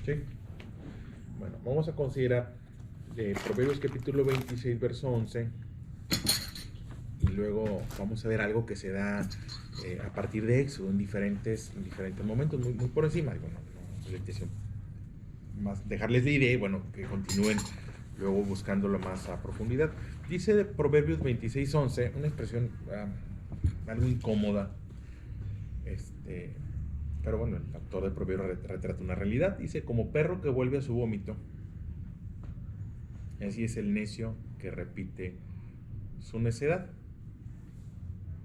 ¿Sí? Bueno, vamos a considerar Proverbios capítulo 26, verso 11. Y luego vamos a ver algo que se da a partir de Éxodo en diferentes momentos, muy por encima. Digo, más dejarles la idea y bueno, que continúen luego buscándolo más a profundidad. Dice de Proverbios 26:11, una expresión algo incómoda, pero bueno, el autor de Proverbios retrata una realidad. Dice: como perro que vuelve a su vómito, así es el necio que repite su necedad.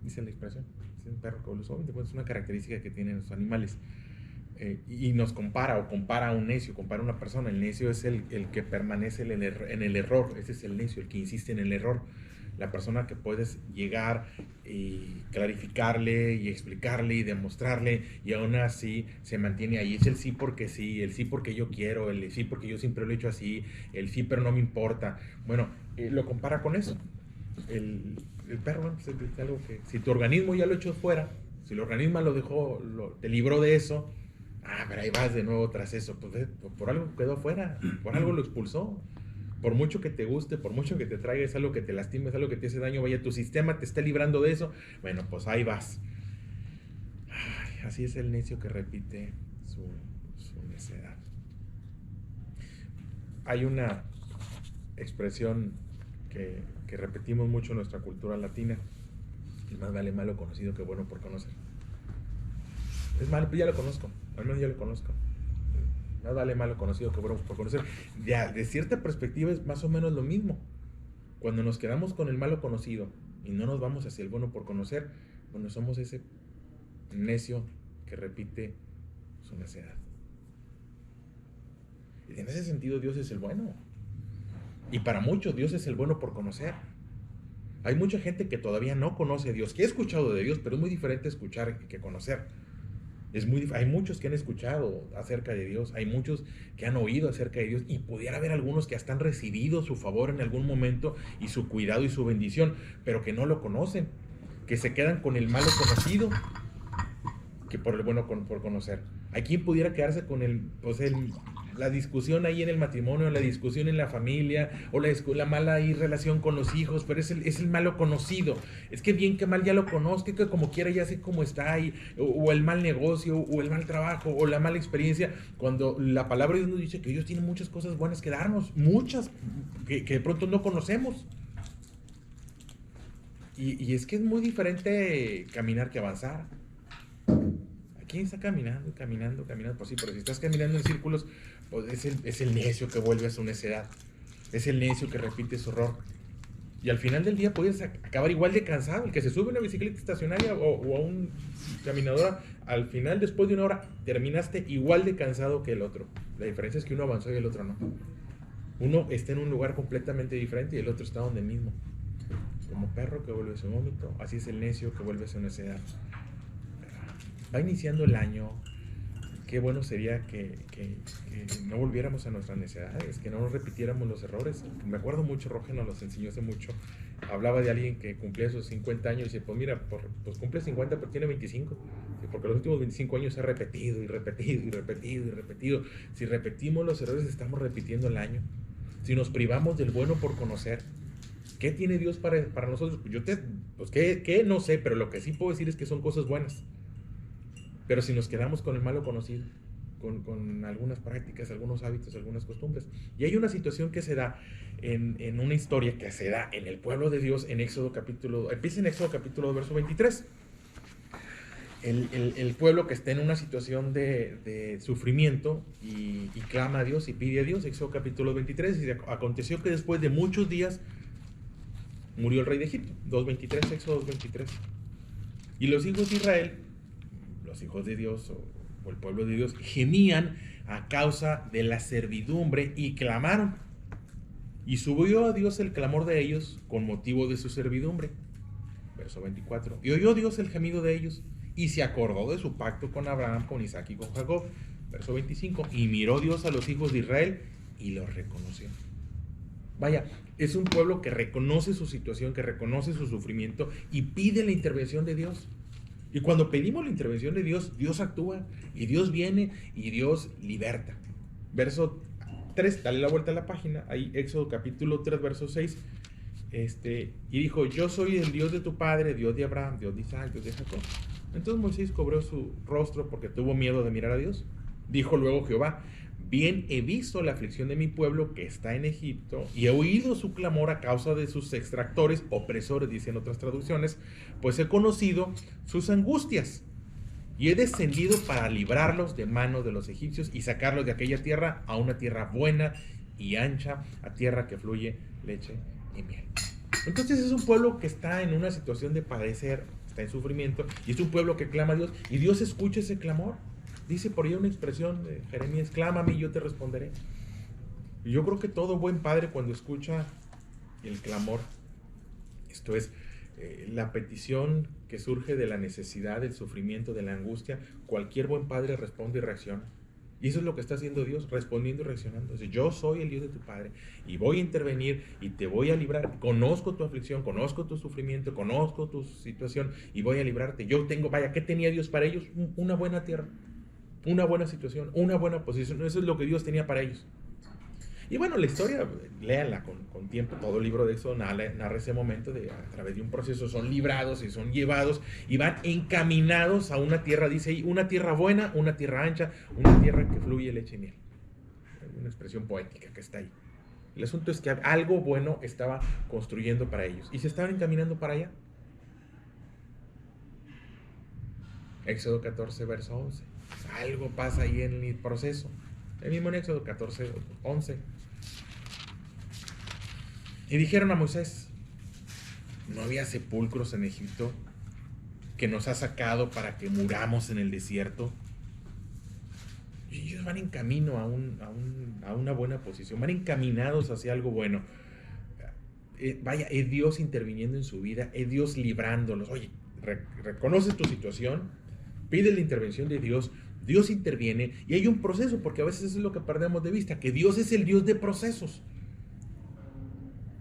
Dice la expresión, es un perro que vuelve a su vómito, pues es una característica que tienen los animales. Y nos compara a un necio, compara a una persona. El necio es el que permanece en el error. Ese es el necio, el que insiste en el error. La persona que puedes llegar y clarificarle y explicarle y demostrarle y aún así se mantiene ahí. Es el sí, el sí porque yo quiero, el sí porque yo siempre lo he hecho así, el sí pero no me importa. Bueno, lo compara con eso. El perro, bueno, pues es algo que si tu organismo ya lo echó fuera, si el organismo lo dejó, te libró de eso, pero ahí vas de nuevo tras eso, pues por algo quedó fuera, por algo lo expulsó. Por mucho que te guste, por mucho que te traiga, es algo que te lastima, es algo que te hace daño, vaya, tu sistema te está librando de eso, bueno, pues ahí vas. Así es el necio que repite su necedad. Hay una expresión que repetimos mucho en nuestra cultura latina: y más vale malo conocido que bueno por conocer. Es malo, pero ya lo conozco, al menos ya lo conozco. Más vale malo conocido que bueno por conocer. Ya, de cierta perspectiva es más o menos lo mismo. Cuando nos quedamos con el malo conocido y no nos vamos hacia el bueno por conocer, bueno, somos ese necio que repite su necedad. Y en ese sentido Dios es el bueno. Y para muchos Dios es el bueno por conocer. Hay mucha gente que todavía no conoce a Dios, que ha escuchado de Dios, pero es muy diferente escuchar que conocer. Hay muchos que han escuchado acerca de Dios, hay muchos que han oído acerca de Dios, y pudiera haber algunos que hasta han recibido su favor en algún momento y su cuidado y su bendición, pero que no lo conocen, que se quedan con el malo conocido que por el bueno por conocer. Hay quien pudiera quedarse con la discusión ahí en el matrimonio, la discusión en la familia, o la mala ahí relación con los hijos, pero es el malo conocido. Es que bien que mal ya lo conozco, que como quiera ya sé cómo está ahí, o el mal negocio, o el mal trabajo, o la mala experiencia, cuando la palabra de Dios nos dice que Dios tiene muchas cosas buenas que darnos, muchas, que de pronto no conocemos. Y es que es muy diferente caminar que avanzar. ¿Quién está caminando? Pues sí, pero si estás caminando en círculos, pues es el necio que vuelve a su necedad. Es el necio que repite su error. Y al final del día puedes acabar igual de cansado. El que se sube a una bicicleta estacionaria o a una caminadora, al final, después de una hora, terminaste igual de cansado que el otro. La diferencia es que uno avanzó y el otro no. Uno está en un lugar completamente diferente y el otro está donde mismo. Como perro que vuelve a su vómito, así es el necio que vuelve a su necedad. Va iniciando el año. Qué bueno sería que no volviéramos a nuestras necesidades, que no nos repitiéramos los errores. Me acuerdo mucho, Roger nos los enseñó hace mucho. Hablaba de alguien que cumplía sus 50 años y dice: pues mira, pues cumple 50 pero tiene 25. Porque los últimos 25 años se ha repetido y repetido y repetido y repetido. Si repetimos los errores, estamos repitiendo el año. Si nos privamos del bueno por conocer, ¿qué tiene Dios para nosotros? Pues ¿qué? No sé, pero lo que sí puedo decir es que son cosas buenas. Pero si nos quedamos con el malo conocido, con algunas prácticas, algunos hábitos, algunas costumbres. Y hay una situación que se da en una historia que se da en el pueblo de Dios en Éxodo capítulo, empieza en Éxodo capítulo 2, verso 23. El pueblo que está en una situación de sufrimiento y clama a Dios y pide a Dios. Éxodo capítulo 23, y aconteció que después de muchos días murió el rey de Egipto. 2.23, Éxodo 2.23. Y los hijos de Israel, los hijos de Dios o el pueblo de Dios, gemían a causa de la servidumbre y clamaron. Y subió a Dios el clamor de ellos con motivo de su servidumbre. Verso 24. Y oyó Dios el gemido de ellos y se acordó de su pacto con Abraham, con Isaac y con Jacob. Verso 25. Y miró Dios a los hijos de Israel y los reconoció. Vaya, es un pueblo que reconoce su situación, que reconoce su sufrimiento y pide la intervención de Dios. Y cuando pedimos la intervención de Dios, Dios actúa y Dios viene y Dios liberta. verso 3, dale la vuelta a la página, ahí Éxodo capítulo 3, verso 6, y dijo, yo soy el Dios de tu padre, Dios de Abraham, Dios de Isaac, Dios de Jacob. Entonces Moisés cobrió su rostro porque tuvo miedo de mirar a Dios. Dijo luego Jehová, bien he visto la aflicción de mi pueblo que está en Egipto, y he oído su clamor a causa de sus extractores, opresores, dicen otras traducciones, pues he conocido sus angustias, y he descendido para librarlos de manos de los egipcios y sacarlos de aquella tierra a una tierra buena y ancha, a tierra que fluye leche y miel. Entonces es un pueblo que está en una situación de padecer, está en sufrimiento, y es un pueblo que clama a Dios, y Dios escucha ese clamor. Dice por ahí una expresión de Jeremías, clámame y yo te responderé. Y yo creo que todo buen padre cuando escucha el clamor, esto es, la petición que surge de la necesidad, del sufrimiento, de la angustia, cualquier buen padre responde y reacciona. Y eso es lo que está haciendo Dios, respondiendo y reaccionando. Dice, yo soy el Dios de tu padre y voy a intervenir y te voy a librar. Conozco tu aflicción, conozco tu sufrimiento, conozco tu situación y voy a librarte. Yo tengo, vaya, ¿qué tenía Dios para ellos? Una buena tierra, una buena situación, una buena posición. Eso es lo que Dios tenía para ellos. Y bueno, la historia, léanla con tiempo, todo el libro de Éxodo narra ese momento de a través de un proceso son librados y son llevados y van encaminados a una tierra, dice ahí, una tierra buena, una tierra ancha, una tierra que fluye leche y miel. Una expresión poética que está ahí. El asunto es que algo bueno estaba construyendo para ellos y se estaban encaminando para allá. Éxodo 14, verso 11. Algo pasa ahí en el proceso. El mismo en Éxodo 14, 11. Y dijeron a Moisés, ¿no había sepulcros en Egipto que nos ha sacado para que muramos en el desierto? Y ellos van en camino a una buena posición, van encaminados hacia algo bueno. Vaya, es Dios interviniendo en su vida, es Dios librándolos. Oye, reconoce tu situación, pide la intervención de Dios, Dios interviene y hay un proceso, porque a veces eso es lo que perdemos de vista, que Dios es el Dios de procesos.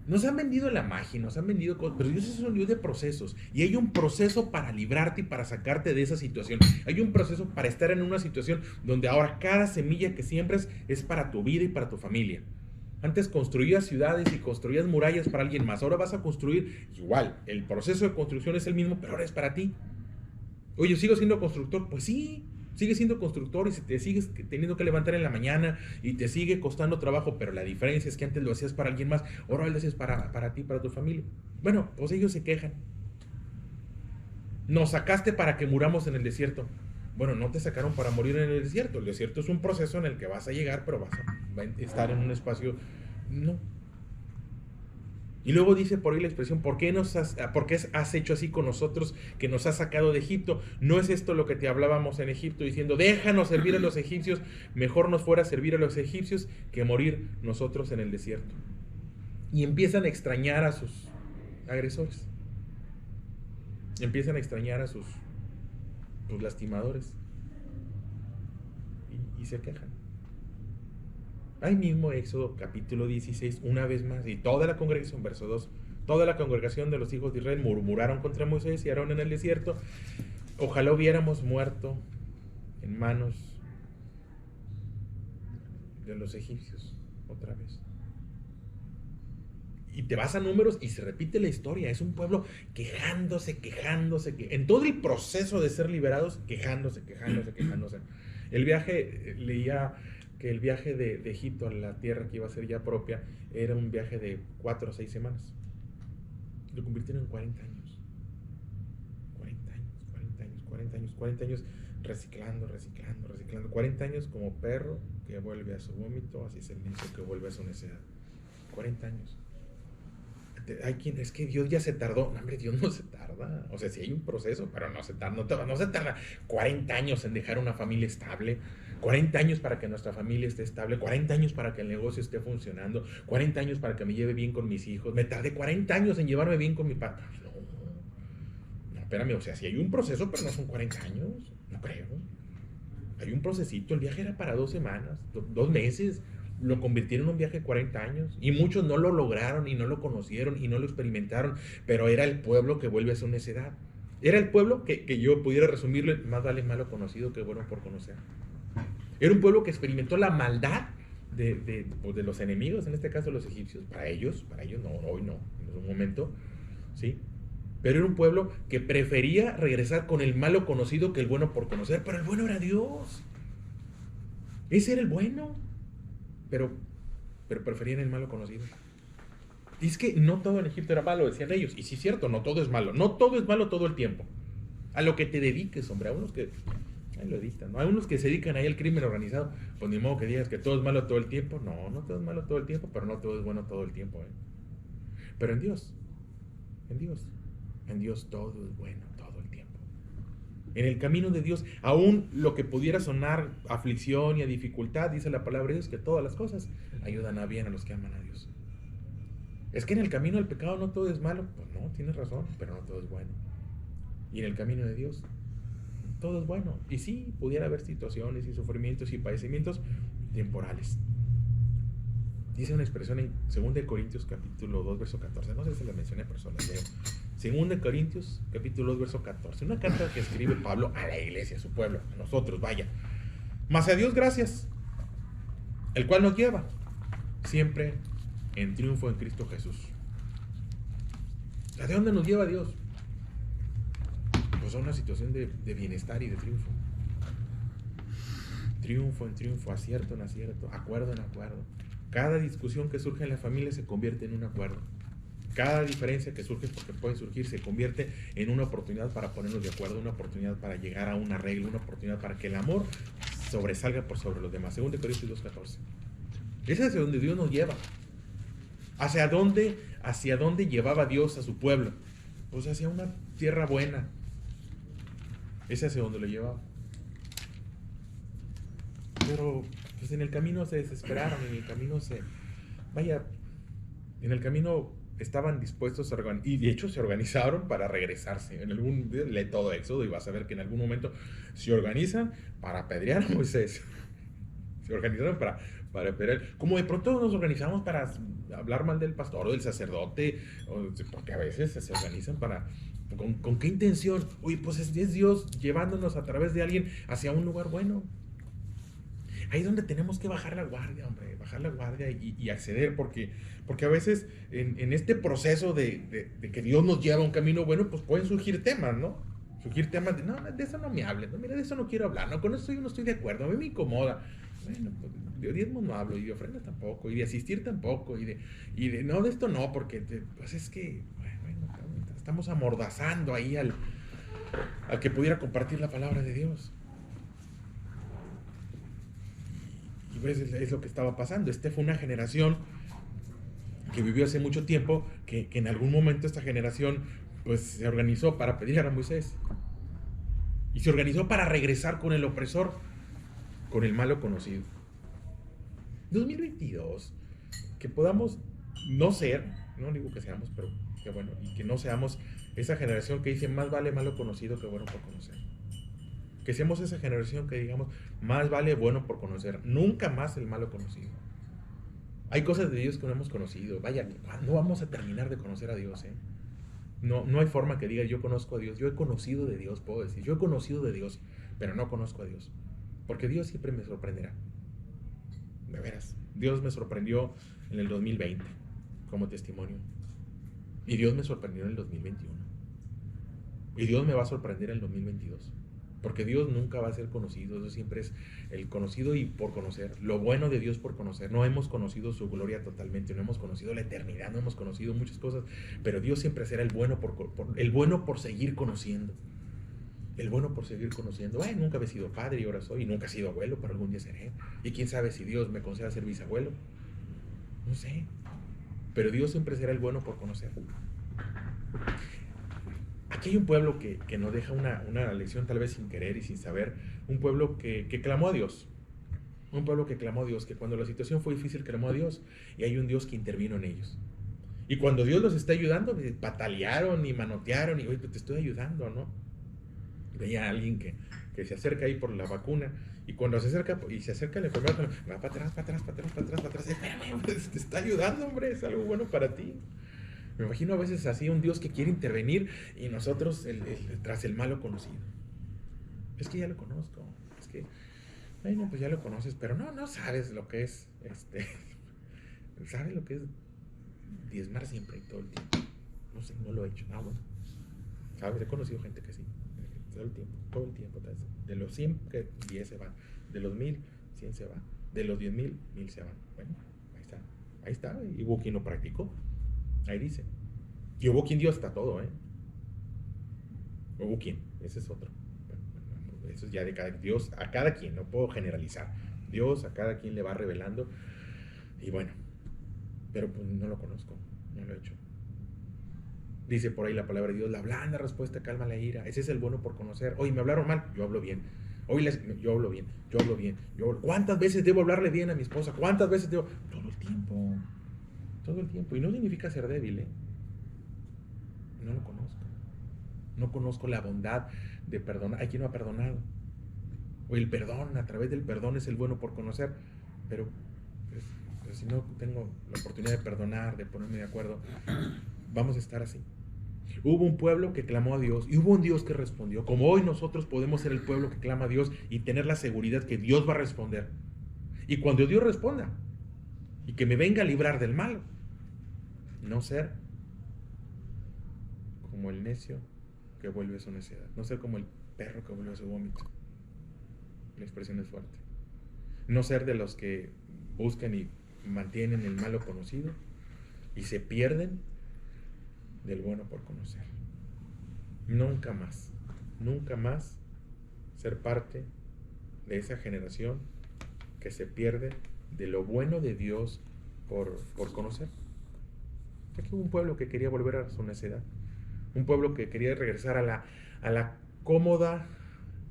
Nos han vendido la magia, nos han vendido cosas, pero Dios es un Dios de procesos. Y hay un proceso para librarte y para sacarte de esa situación. Hay un proceso para estar en una situación donde ahora cada semilla que siembres es para tu vida y para tu familia. Antes construías ciudades y construías murallas para alguien más. Ahora vas a construir igual. El proceso de construcción es el mismo, pero ahora es para ti. Oye, ¿sigo siendo constructor? Pues sí. Sigues siendo constructor y te sigues teniendo que levantar en la mañana y te sigue costando trabajo, pero la diferencia es que antes lo hacías para alguien más, ahora lo haces para ti, para tu familia. Bueno, pues ellos se quejan. Nos sacaste para que muramos en el desierto. Bueno, no te sacaron para morir en el desierto. El desierto es un proceso en el que vas a llegar, pero vas a estar en un espacio... No. Y luego dice por ahí la expresión, ¿por qué has hecho así con nosotros que nos has sacado de Egipto? ¿No es esto lo que te hablábamos en Egipto diciendo, déjanos servir a los egipcios, mejor nos fuera servir a los egipcios que morir nosotros en el desierto? Y empiezan a extrañar a sus agresores. Empiezan a extrañar a sus lastimadores. Y se quejan. Ahí mismo Éxodo capítulo 16, una vez más, y toda la congregación, verso 2, toda la congregación de los hijos de Israel murmuraron contra Moisés y Aarón en el desierto. Ojalá hubiéramos muerto en manos de los egipcios otra vez. Y te vas a Números y se repite la historia. Es un pueblo quejándose, en todo el proceso de ser liberados, quejándose. El viaje, leía que el viaje de Egipto a la tierra que iba a ser ya propia era un viaje de 4 o 6 semanas. Lo convirtieron en 40 años. 40 años reciclando. 40 años como perro que vuelve a su vómito, así es el necio que vuelve a su necedad. 40 años. Hay quien, es que Dios ya se tardó. No, hombre, Dios no se tarda. O sea, sí hay un proceso, pero no se tarda 40 años en dejar una familia estable, 40 años para que nuestra familia esté estable, 40 años para que el negocio esté funcionando, 40 años para que me lleve bien con mis hijos. Me tardé 40 años en llevarme bien con mi padre. No, espérame, o sea, sí hay un proceso, pero no son 40 años, no creo. Hay un procesito, el viaje era para 2 semanas, 2 meses. Lo convirtieron en un viaje de 40 años y muchos no lo lograron y no lo conocieron y no lo experimentaron, pero era el pueblo que vuelve a su necedad. Era el pueblo que yo pudiera resumirlo, más vale malo conocido que bueno por conocer. Era un pueblo que experimentó la maldad pues de los enemigos, en este caso los egipcios, para ellos no, hoy no, en un momento, ¿sí? Pero era un pueblo que prefería regresar con el malo conocido que el bueno por conocer, pero el bueno era Dios. Ese era el bueno, pero preferían el malo conocido. Y es que no todo en Egipto era malo, decían ellos. Y sí es cierto, no todo es malo. No todo es malo todo el tiempo. A lo que te dediques, hombre. A unos que, ahí lo editan, ¿no? Hay unos que se dedican ahí al crimen organizado. Pues ni modo que digas que todo es malo todo el tiempo. No, no todo es malo todo el tiempo, pero no todo es bueno todo el tiempo, ¿eh? Pero en Dios todo es bueno todo el tiempo. En el camino de Dios, aún lo que pudiera sonar aflicción y a dificultad, dice la palabra de Dios, que todas las cosas ayudan a bien a los que aman a Dios. Es que en el camino del pecado no todo es malo. Pues no, tienes razón, pero no todo es bueno. Y en el camino de Dios todo es bueno. Y sí, pudiera haber situaciones y sufrimientos y padecimientos temporales. Dice una expresión en 2 Corintios capítulo 2 verso 14. No sé si la mencioné, pero solo leo. 2 Corintios capítulo 2 verso 14. Una carta que escribe Pablo a la iglesia, a su pueblo, a nosotros, vaya. Mas a Dios gracias, el cual nos lleva siempre en triunfo en Cristo Jesús. ¿A dónde nos lleva Dios? Pues a una situación de bienestar y de triunfo. Triunfo en triunfo, acierto en acierto, acuerdo en acuerdo. Cada discusión que surge en la familia se convierte en un acuerdo. Cada diferencia que surge, porque puede surgir, se convierte en una oportunidad para ponernos de acuerdo, una oportunidad para llegar a un arreglo, una oportunidad para que el amor sobresalga por sobre los demás. 2 Corintios 2:14. Es hacia donde Dios nos lleva. ¿Hacia dónde llevaba Dios a su pueblo? Pues hacia una tierra buena. Es hacia donde lo llevaba. Pero pues en el camino se desesperaron, en el camino estaban dispuestos a organizar, y de hecho se organizaron para regresarse. Lee todo Éxodo y vas a ver que en algún momento se organizan para apedrear a Moisés. Se organizaron para apedrear. Como de pronto nos organizamos para hablar mal del pastor o del sacerdote, porque a veces se organizan para... ¿Con qué intención? Oye, pues es Dios llevándonos a través de alguien hacia un lugar bueno. Ahí es donde tenemos que bajar la guardia, hombre, bajar la guardia y acceder, porque a veces en este proceso de que Dios nos lleva a un camino bueno, pues pueden surgir temas, ¿no? Surgir temas de, no, de eso no me hables, no, mira, de eso no quiero hablar, no, con eso yo no estoy de acuerdo, a mí me incomoda. Bueno, pues de diezmo no hablo, y de ofrenda tampoco, y de asistir tampoco, y de no, de esto no, porque pues es que, bueno, estamos amordazando ahí al que pudiera compartir la palabra de Dios. Y pues es lo que estaba pasando. Fue una generación que vivió hace mucho tiempo, que en algún momento esta generación pues se organizó para pedir a Moisés. Y se organizó para regresar con el opresor, con el malo conocido. 2022, que podamos no ser, no digo que seamos, pero que bueno, y que no seamos esa generación que dice más vale malo conocido que bueno por conocer. Que seamos esa generación que digamos, más vale bueno por conocer, nunca más el malo conocido. Hay cosas de Dios que no hemos conocido. Vaya, ¿cuándo vamos a terminar de conocer a Dios? No hay forma que diga yo conozco a Dios. Yo he conocido de Dios, puedo decir. Yo he conocido de Dios, pero no conozco a Dios. Porque Dios siempre me sorprenderá. De veras. Dios me sorprendió en el 2020 como testimonio. Y Dios me sorprendió en el 2021. Y Dios me va a sorprender en el 2022. Porque Dios nunca va a ser conocido. Dios siempre es el conocido y por conocer. Lo bueno de Dios por conocer. No hemos conocido su gloria totalmente. No hemos conocido la eternidad. No hemos conocido muchas cosas. Pero Dios siempre será el bueno el bueno por seguir conociendo. El bueno por seguir conociendo. Nunca he sido padre y ahora soy. Y nunca he sido abuelo, pero algún día seré. Y quién sabe si Dios me conceda ser bisabuelo. No sé. Pero Dios siempre será el bueno por conocer. Aquí hay un pueblo que nos deja una lección tal vez sin querer y sin saber. Un pueblo que clamó a Dios. Un pueblo que clamó a Dios, que cuando la situación fue difícil clamó a Dios. Y hay un Dios que intervino en ellos. Y cuando Dios los está ayudando, patalearon y manotearon y, oye, te estoy ayudando, ¿no? Veía a alguien que se acerca ahí por la vacuna. Y cuando se acerca la enfermedad, va para atrás. Espérame, pues, te está ayudando, hombre, es algo bueno para ti. Me imagino a veces así un Dios que quiere intervenir y nosotros tras el malo conocido. Es que ya lo conozco. Es que, Bueno, pues ya lo conoces, pero no sabes lo que es, ¿sabes lo que es diezmar siempre y todo el tiempo? No sé, no lo he hecho. Ah, bueno. ¿Sabes? He conocido gente que sí. Todo el tiempo. De los 100, que 10 se van. De los 1000, 100 se van. De los 10,000, 1000 se van. Bueno, ahí está. Ahí está. Y hubo quien lo practicó. Ahí dice. Y hubo quien dio hasta todo, ¿eh? Hubo quien. Ese es otro. Bueno, eso es ya de cada Dios, a cada quien. No puedo generalizar. Dios a cada quien le va revelando. Y bueno, pero pues no lo conozco. No lo he hecho. Dice por ahí la palabra de Dios, la blanda respuesta calma la ira. Ese es el bueno por conocer. Oye, me hablaron mal, yo hablo bien. Hoy yo hablo bien, yo hablo bien. ¿Cuántas veces debo hablarle bien a mi esposa? ¿Cuántas veces debo? Todo el tiempo. Todo el tiempo. Y no significa ser débil, ¿eh? No lo conozco. No conozco la bondad de perdonar. Hay quien no ha perdonado. O el perdón, a través del perdón es el bueno por conocer. Pero pues, si no tengo la oportunidad de perdonar, de ponerme de acuerdo, vamos a estar así. Hubo un pueblo que clamó a Dios y hubo un Dios que respondió. Como hoy nosotros podemos ser el pueblo que clama a Dios y tener la seguridad que Dios va a responder. Y cuando Dios responda y que me venga a librar del mal, no ser como el necio que vuelve a su necedad, no ser como el perro que vuelve a su vómito. La expresión es fuerte. No ser de los que buscan y mantienen el malo conocido y se pierden del bueno por conocer. Nunca más ser parte de esa generación que se pierde de lo bueno de Dios por conocer. Aquí hubo un pueblo que quería volver a su necedad, un pueblo que quería regresar a la cómoda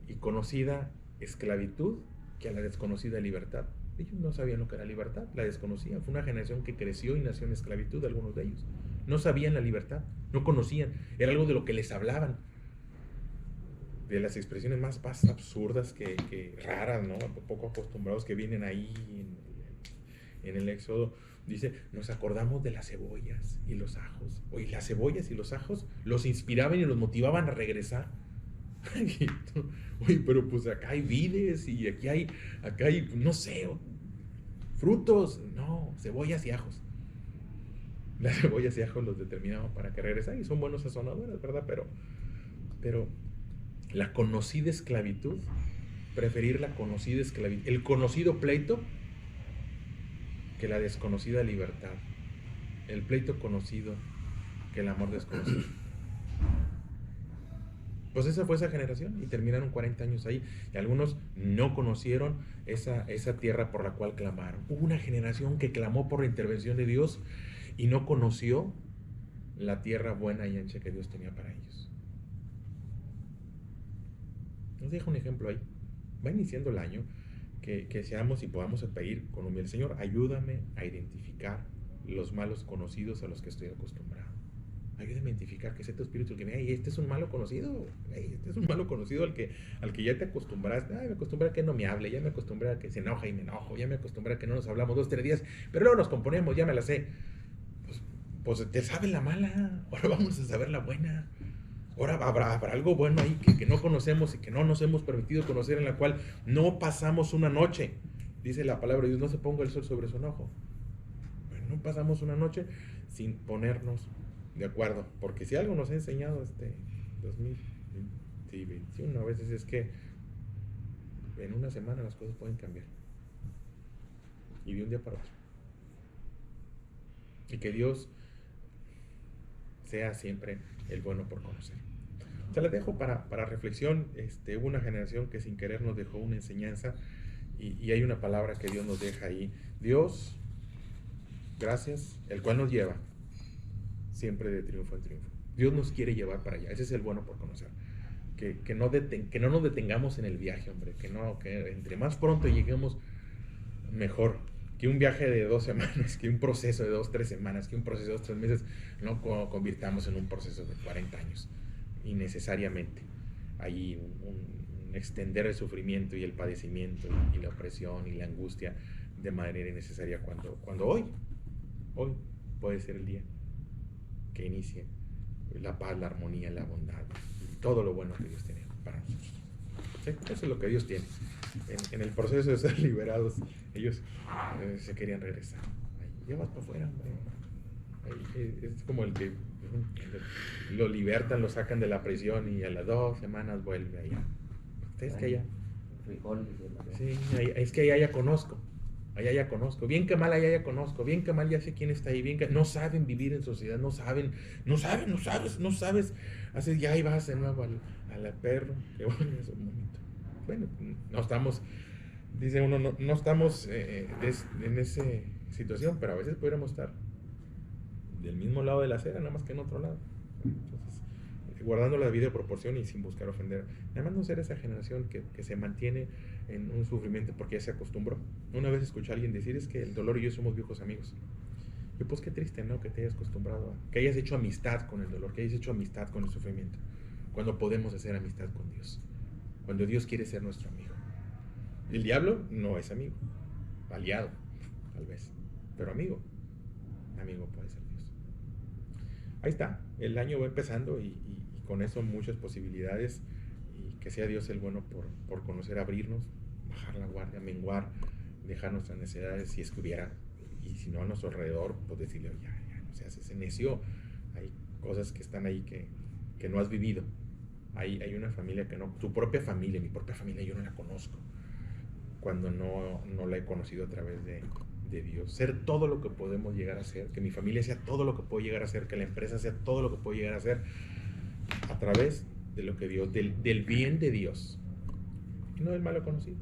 y conocida esclavitud que a la desconocida libertad. Ellos no sabían lo que era libertad, la desconocían. Fue una generación que creció y nació en esclavitud, algunos de ellos. No sabían la libertad, no conocían, era algo de lo que les hablaban. De las expresiones más absurdas que raras, ¿no? Poco acostumbrados que vienen ahí en el Éxodo. Dice, nos acordamos de las cebollas y los ajos. Oye, las cebollas y los ajos los inspiraban y los motivaban a regresar. Oye, pero pues acá hay vides y acá hay, no sé, frutos. No, cebollas y ajos. Las cebollas y ajos los determinaban para que regresaran y son buenos sazonadores, ¿verdad? Pero la conocida esclavitud, preferir la conocida esclavitud, el conocido pleito que la desconocida libertad, el pleito conocido que el amor desconocido. Pues esa fue esa generación y terminaron 40 años ahí y algunos no conocieron esa tierra por la cual clamaron. Hubo una generación que clamó por la intervención de Dios y no conoció la tierra buena y ancha que Dios tenía para ellos. Nos deja un ejemplo ahí. Va iniciando el año, que seamos y podamos pedir con humildad, Señor, ayúdame a identificar los malos conocidos a los que estoy acostumbrado. Ayúdame a identificar que sea tu espíritu el que me diga, este es un malo conocido, este es un malo conocido al que ya te acostumbraste. Me acostumbré a que no me hable, ya me acostumbré a que se enoja y me enojo, ya me acostumbré a que no nos hablamos 2, 3 días, pero luego nos componemos, ya me la sé. Pues te sabe la mala, ahora vamos a saber la buena. Ahora habrá algo bueno ahí que no conocemos y que no nos hemos permitido conocer, en la cual no pasamos una noche. Dice la palabra de Dios, no se ponga el sol sobre su enojo. Pero no pasamos una noche sin ponernos de acuerdo. Porque si algo nos ha enseñado 2021 a veces es que en una semana las cosas pueden cambiar. Y de un día para otro. Y que Dios sea siempre el bueno por conocer. Se las dejo para reflexión. Hubo una generación que sin querer nos dejó una enseñanza y hay una palabra que Dios nos deja ahí. Dios, gracias, el cual nos lleva siempre de triunfo en triunfo. Dios nos quiere llevar para allá. Ese es el bueno por conocer. Que no nos detengamos en el viaje, hombre. Que entre más pronto lleguemos, mejor. Que un viaje de 2 semanas, que un proceso de 2, 3 semanas, que un proceso de 2, 3 meses, no convirtamos en un proceso de 40 años, innecesariamente. Hay un extender el sufrimiento y el padecimiento y la opresión y la angustia de manera innecesaria cuando hoy puede ser el día que inicie la paz, la armonía, la bondad y todo lo bueno que Dios tiene para nosotros. Sí, eso es lo que Dios tiene. En el proceso de ser liberados, ellos se querían regresar. Ahí, ya vas para afuera, hombre. Ahí, es como el que lo libertan, lo sacan de la prisión y a las 2 semanas vuelve allá. Es que allá. Sí, es que allá ya conozco. Allá ya conozco. Bien que mal allá ya conozco. Bien que mal ya sé quién está ahí. Bien que no saben vivir en sociedad. No sabes. Haces ya y vas de nuevo a la perro. Que bueno, es un momento. Bueno, no estamos, dice uno, no estamos en esa situación, pero a veces podríamos estar del mismo lado de la acera, nada más que en otro lado. Entonces, guardando la debida proporción y sin buscar ofender. Nada más no ser esa generación que se mantiene en un sufrimiento porque ya se acostumbró. Una vez escuché a alguien decir, es que el dolor y yo somos viejos amigos. Y pues qué triste, ¿no? Que te hayas acostumbrado que hayas hecho amistad con el dolor, que hayas hecho amistad con el sufrimiento, cuando podemos hacer amistad con Dios, cuando Dios quiere ser nuestro amigo. El diablo no es amigo, aliado, tal vez, pero amigo puede ser Dios. Ahí está, el año va empezando y con eso muchas posibilidades, y que sea Dios el bueno por conocer, abrirnos, bajar la guardia, menguar, dejar nuestras necesidades si es que hubiera, y si no a nuestro alrededor, pues decirle, ya no seas ese necio, hay cosas que están ahí que no has vivido. Hay una familia que no, tu propia familia, mi propia familia yo no la conozco, cuando no la he conocido a través de Dios. Ser todo lo que podemos llegar a ser, que mi familia sea todo lo que puedo llegar a ser, que la empresa sea todo lo que puedo llegar a ser, a través de lo que Dios, del bien de Dios, y no del malo conocido.